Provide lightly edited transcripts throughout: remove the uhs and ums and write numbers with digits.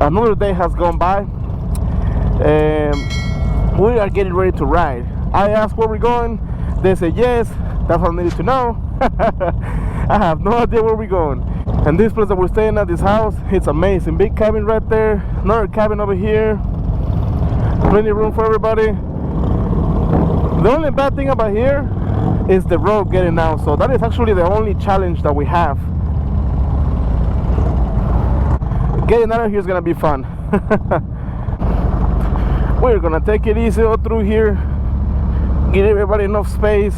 Another day has gone by, and we are getting ready to ride. I asked where we're going. They said yes. That's all I needed to know. I have no idea where we're going. And this place that we're staying at, this house, it's amazing. Big cabin right there. Another cabin over here. Plenty of room for everybody. The only bad thing about here is the road getting out. So that is actually the only challenge that we have. Getting out of here is gonna be fun. We're gonna take it easy all through here. Give everybody enough space.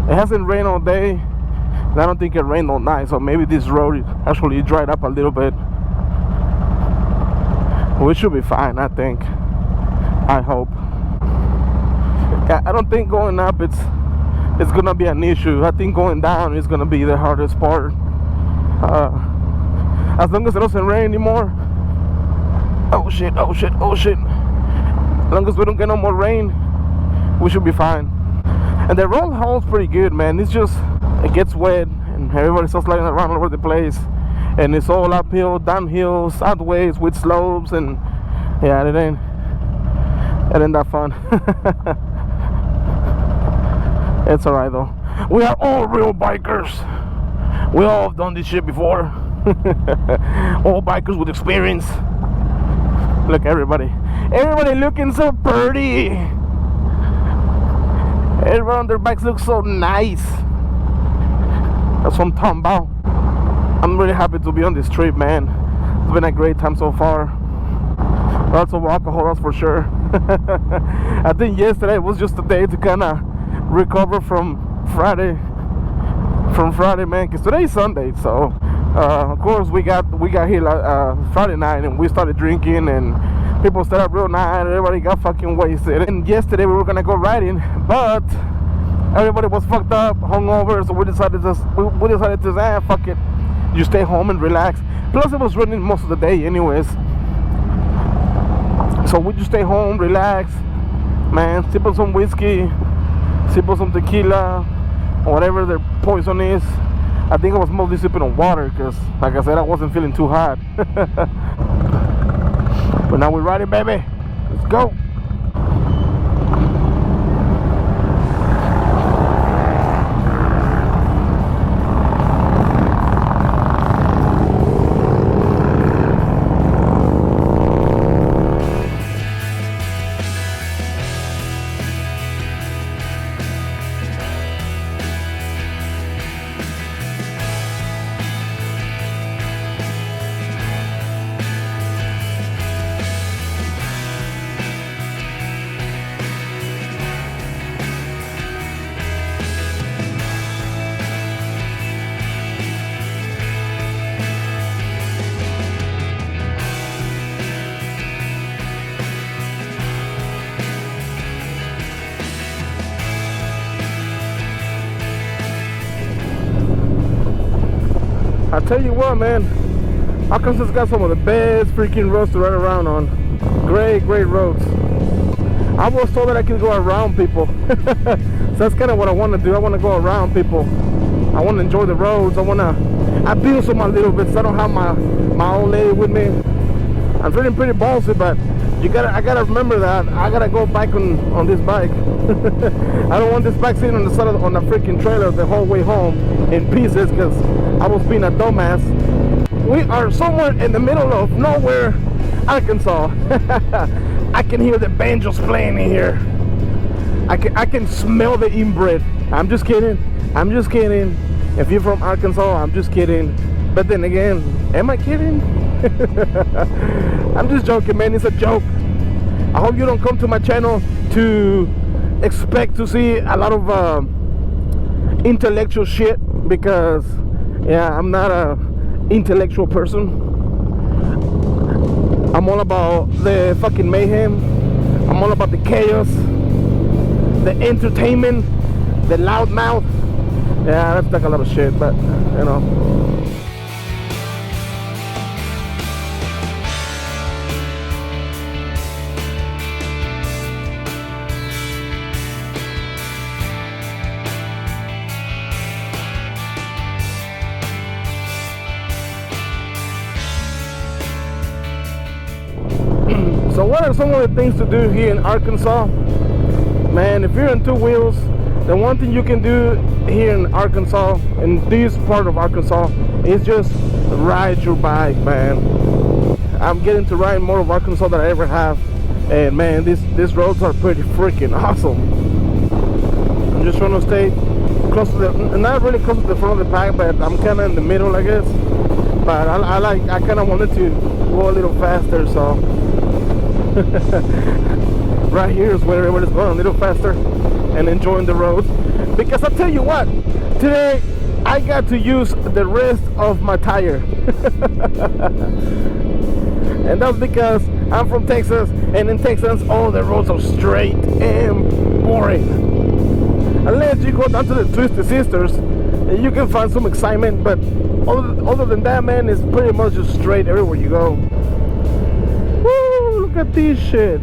It hasn't rained all day, and I don't think it rained all night, so maybe this road actually dried up a little bit. We should be fine, I think. I hope. I don't think going up it's gonna be an issue. I think going down is gonna be the hardest part. As long as it doesn't rain anymore. Oh shit, oh shit, oh shit. As long as we don't get no more rain, we should be fine. And the road holds pretty good, man. It's just, it gets wet and everybody starts sliding around all over the place. And it's all uphill, downhill, sideways with slopes, and yeah, it ain't that fun. It's alright though. We are all real bikers. We all have done this shit before. All bikers with experience. Look, everybody looking so pretty. Everyone on their bikes looks so nice. That's what I'm talking about. I'm really happy to be on this trip, man. It's been a great time so far. Lots of alcohol, that's for sure. I think yesterday was just a day to kind of recover from Friday, man. Because today's Sunday, so of course we got here Friday night, and we started drinking, and people stayed up real night. Everybody got fucking wasted. And yesterday we were gonna go riding, but everybody was fucked up, hungover. So we decided to fuck it. You stay home and relax. Plus it was raining most of the day, anyways. So we just stay home, relax, man. Sip on some whiskey, sip on some tequila, or whatever their poison is. I think I was mostly sipping on water because, like I said, I wasn't feeling too hot. But now we're riding, baby. Let's go. I tell you what, man, Arkansas's got some of the best freaking roads to ride around on. Great roads. I was told that I can go around people. So that's kind of what I want to do. I want to go around people. I want to enjoy the roads. I build some a little bit, so I don't have my old lady with me. I'm feeling pretty ballsy, but I gotta remember that I gotta go bike on this bike. I don't want this bike sitting on the side on the freaking trailer the whole way home in pieces, because I was being a dumbass. We are somewhere in the middle of nowhere, Arkansas. I can hear the banjos playing in here. I can smell the inbred. I'm just kidding. If you're from Arkansas, I'm just kidding. But then again, am I kidding? I'm just joking, man. It's a joke. I hope you don't come to my channel to expect to see a lot of intellectual shit, because yeah, I'm not a intellectual person. I'm all about the fucking mayhem. I'm all about the chaos, the entertainment, the loud mouth. Yeah, that's like a lot of shit, but you know. So what are some of the things to do here in Arkansas? Man, if you're in two wheels, the one thing you can do here in Arkansas, in this part of Arkansas, is just ride your bike, man. I'm getting to ride more of Arkansas than I ever have, and man, these roads are pretty freaking awesome. I'm just trying to stay close to the, not really close to the front of the pack, but I'm kind of in the middle, I guess. But I kind of wanted to go a little faster, so right here is where everybody's going a little faster and enjoying the road. Because I'll tell you what, today I got to use the rest of my tire. And that's because I'm from Texas, and in Texas all the roads are straight and boring. Unless you go down to the Twisted Sisters, you can find some excitement, but other than that, man, it's pretty much just straight everywhere you go. Woo, look at this shit.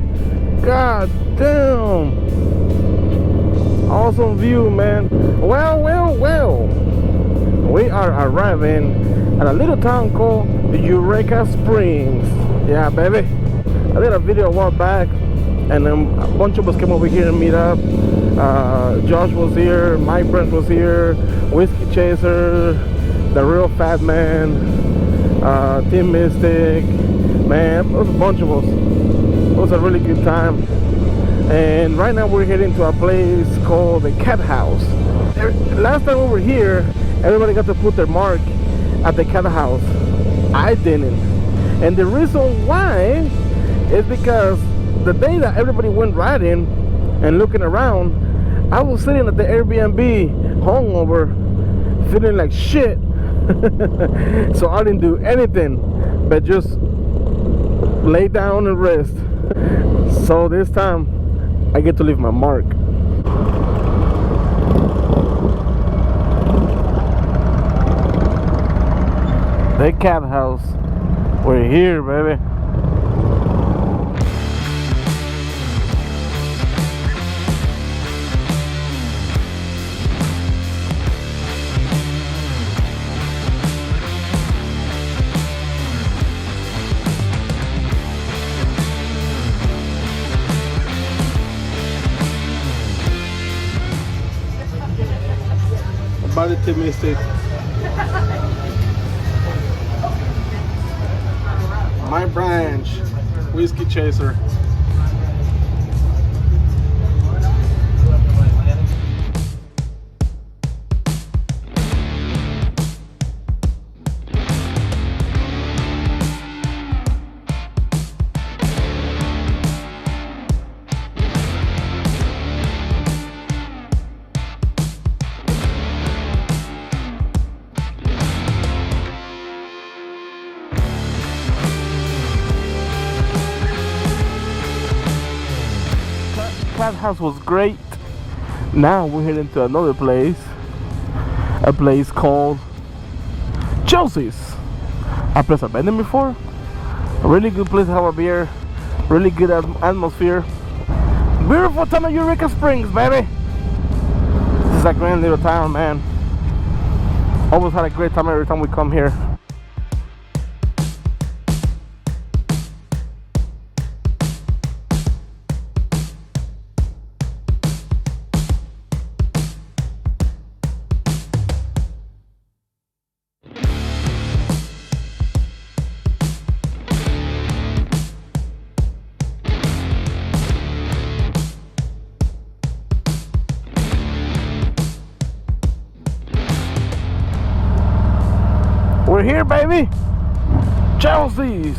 God damn. Awesome view, man. Well. We are arriving at a little town called Eureka Springs. Yeah, baby. I did a video a while back, and then a bunch of us came over here and meet up. Josh was here, Mike Brent was here, Whiskey Chaser, The Real Fat Man, Team Mystic. Man, it was a bunch of us. It was a really good time. And right now we're heading to a place called the Cathouse. Last time we were here, everybody got to put their mark at the Cathouse. I didn't. And the reason why is because the day that everybody went riding and looking around, I was sitting at the Airbnb hungover, feeling like shit. So I didn't do anything but just lay down and rest. So this time I get to leave my mark. The Cathouse. We're here, baby. About the Team Mystic. My branch, Whiskey Chaser. Cathouse was great. Now we're heading to another place, a place called Chelsea's. A place I've been there before. A really good place to have a beer, really good atmosphere. Beautiful town of Eureka Springs, baby. This is a grand little town, man. Always had a great time every time we come here. We're here, baby. Chelsea's.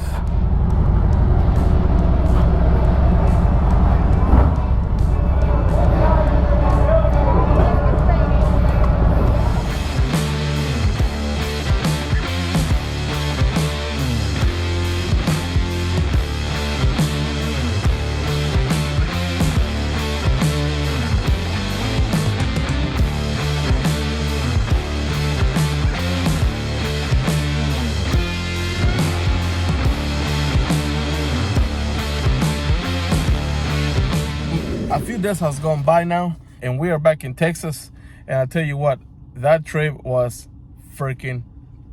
A few days has gone by now, and we are back in Texas. And I tell you what, that trip was freaking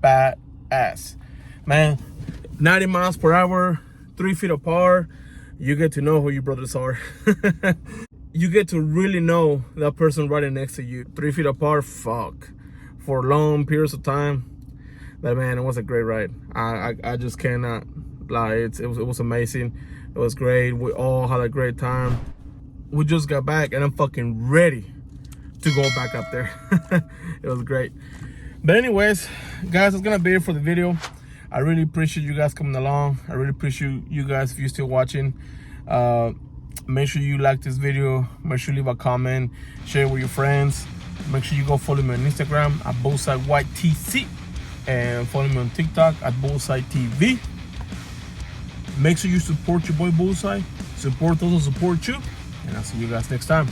badass, man. 90 miles per hour, 3 feet apart, you get to know who your brothers are. You get to really know that person riding next to you. 3 feet apart, fuck. For long periods of time. But man, it was a great ride. I just cannot lie. It was amazing. It was great. We all had a great time. We just got back and I'm fucking ready to go back up there. It was great. But anyways, guys, that's gonna be it for the video. I really appreciate you guys coming along. I really appreciate you guys if you're still watching. Make sure you like this video. Make sure you leave a comment, share it with your friends. Make sure you go follow me on Instagram at Bullseye YTC and follow me on TikTok at Bullseye TV. Make sure you support your boy Bullseye. Support those who support you. And I'll see you guys next time.